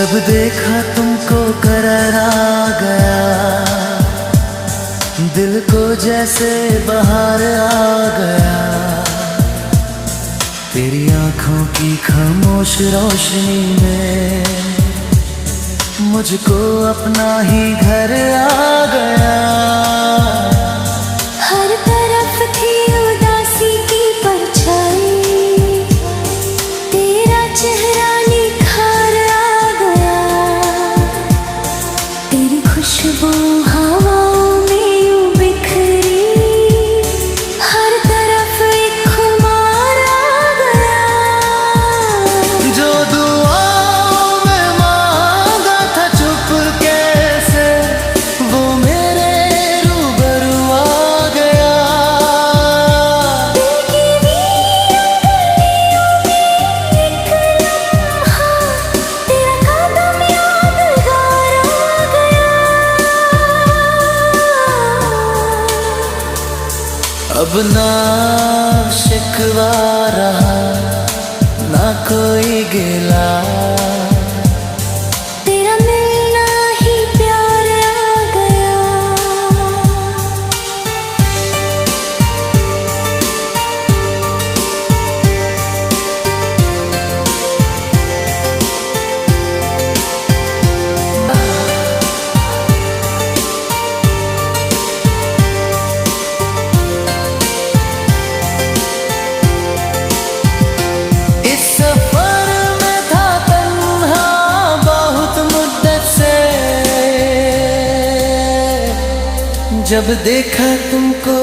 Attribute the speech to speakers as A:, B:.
A: जब देखा तुमको करार आ गया, दिल को जैसे बाहर आ गया। तेरी आंखों की खामोश रोशनी में मुझको अपना ही घर आ गया।
B: हर तरफ थी उदासी की परछाई, तेरा चेहरा निखार आ गया। तेरी खुशबू हवाओं में यूं बिखरी, हर तरफ एक खुमार आ गया।
A: जो दुआओं में मांगा था चुपके से, वो मेरे रूबरू आ गया।
B: दिल की गलियों में एक लम्हा, तेरा कदम यादगार आ गया।
A: अब ना शिकवा रहा, ना कोई गिला।
B: तेरा मिलना ही प्यार आ गया।
A: इस सफर में था तन्हा बहुत मुद्दत से, जब देखा तुमको